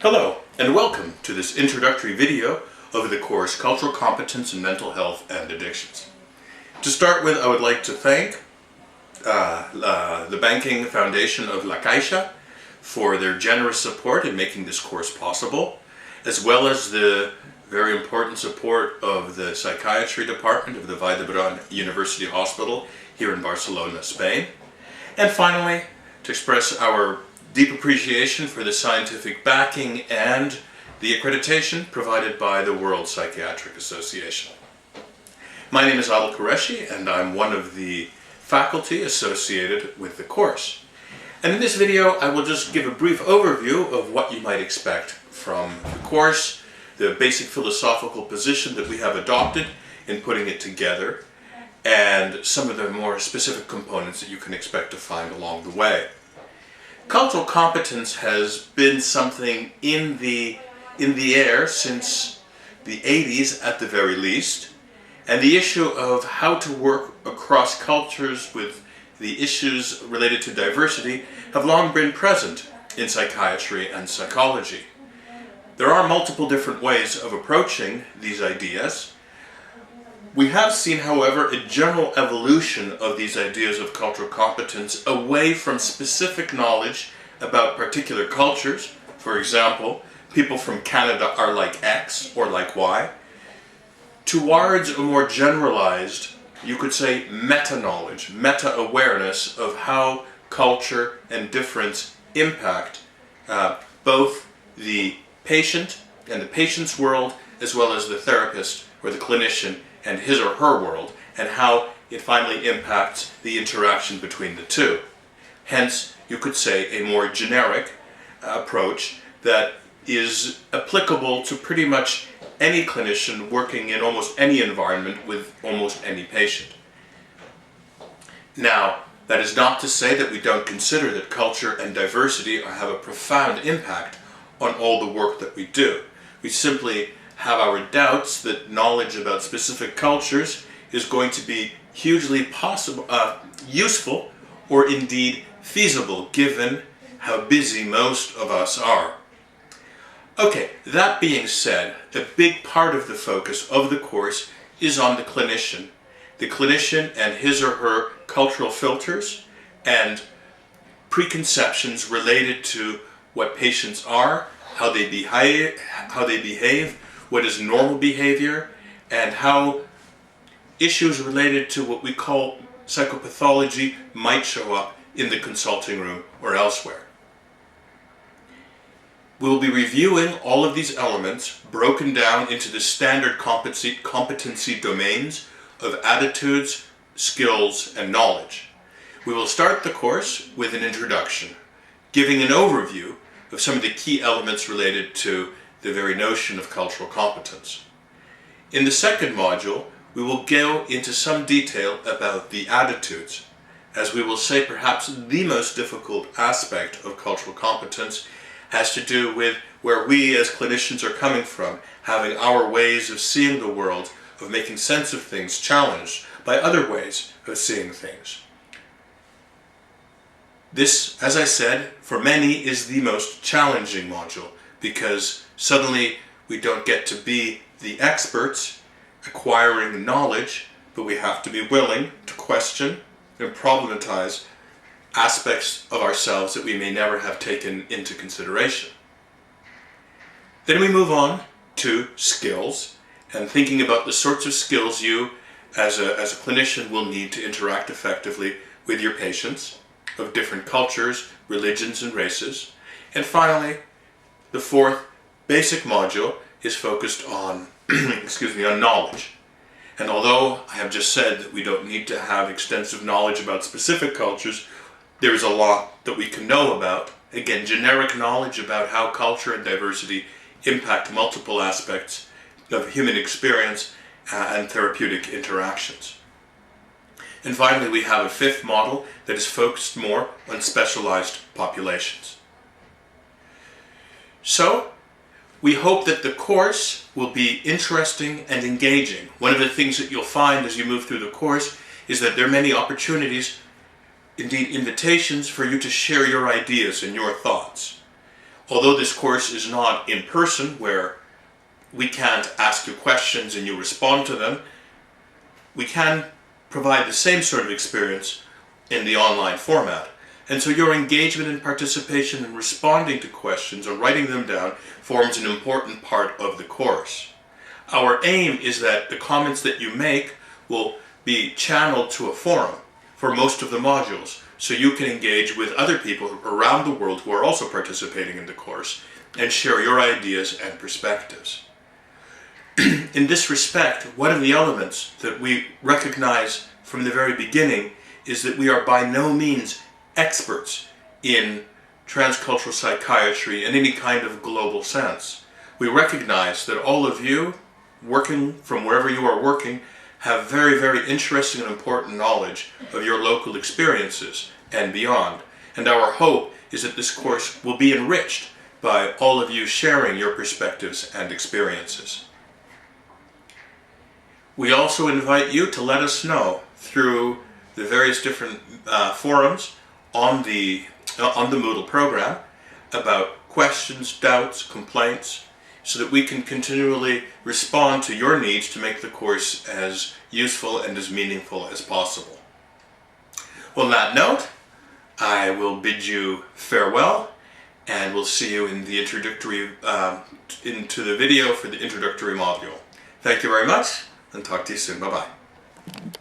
Hello, and welcome to this introductory video of the course Cultural Competence in Mental Health and Addictions. To start with, I would like to thank the Banking Foundation of La Caixa for their generous support in making this course possible, as well as the very important support of the Psychiatry Department of the Vall d'Hebron University Hospital here in Barcelona, Spain. And finally, to express our deep appreciation for the scientific backing and the accreditation provided by the World Psychiatric Association. My name is Adel Qureshi, and I'm one of the faculty associated with the course. And in this video, I will just give a brief overview of what you might expect from the course, the basic philosophical position that we have adopted in putting it together, and some of the more specific components that you can expect to find along the way. Cultural competence has been something in the air since the 80s at the very least, and the issue of how to work across cultures with the issues related to diversity have long been present in psychiatry and psychology. There are multiple different ways of approaching these ideas. We have seen, however, a general evolution of these ideas of cultural competence away from specific knowledge about particular cultures. For example, people from Canada are like X or like Y, towards a more generalized, you could say, meta-knowledge, meta-awareness of how culture and difference impact both the patient and the patient's world, as well as the therapist or the clinician and his or her world, and how it finally impacts the interaction between the two. Hence, you could say a more generic approach that is applicable to pretty much any clinician working in almost any environment with almost any patient. Now, that is not to say that we don't consider that culture and diversity have a profound impact on all the work that we do. We simply have our doubts that knowledge about specific cultures is going to be hugely useful or indeed feasible given how busy most of us are. Okay, that being said, a big part of the focus of the course is on the clinician and his or her cultural filters and preconceptions related to what patients are, how they behave, what is normal behavior, and how issues related to what we call psychopathology might show up in the consulting room or elsewhere. We will be reviewing all of these elements broken down into the standard competency domains of attitudes, skills, and knowledge. We will start the course with an introduction, giving an overview of some of the key elements related to the very notion of cultural competence. In the second module, we will go into some detail about the attitudes, as we will say perhaps the most difficult aspect of cultural competence has to do with where we as clinicians are coming from, having our ways of seeing the world, of making sense of things challenged by other ways of seeing things. This, as I said, for many is the most challenging module, because suddenly we don't get to be the experts acquiring knowledge, but we have to be willing to question and problematize aspects of ourselves that we may never have taken into consideration. Then we move on to skills, and thinking about the sorts of skills you as a clinician will need to interact effectively with your patients of different cultures, religions, and races. And finally, the fourth basic module is focused on on knowledge. And although I have just said that we don't need to have extensive knowledge about specific cultures, there is a lot that we can know about. Again, generic knowledge about how culture and diversity impact multiple aspects of human experience and therapeutic interactions. And finally, we have a fifth model that is focused more on specialized populations. So, we hope that the course will be interesting and engaging. One of the things that you'll find as you move through the course is that there are many opportunities, indeed invitations, for you to share your ideas and your thoughts. Although this course is not in person, where we can't ask you questions and you respond to them, we can provide the same sort of experience in the online format. And so your engagement and participation in responding to questions or writing them down forms an important part of the course. Our aim is that the comments that you make will be channeled to a forum for most of the modules, so you can engage with other people around the world who are also participating in the course and share your ideas and perspectives. In this respect, one of the elements that we recognize from the very beginning is that we are by no means experts in transcultural psychiatry in any kind of global sense. We recognize that all of you, working from wherever you are working, have very, very interesting and important knowledge of your local experiences and beyond. And our hope is that this course will be enriched by all of you sharing your perspectives and experiences. We also invite you to let us know through the various different forums on the Moodle program about questions, doubts, complaints, so that we can continually respond to your needs to make the course as useful and as meaningful as possible. Well, on that note, I will bid you farewell, and we'll see you in the introductory, into the video for the introductory module. Thank you very much, and talk to you soon. Bye-bye.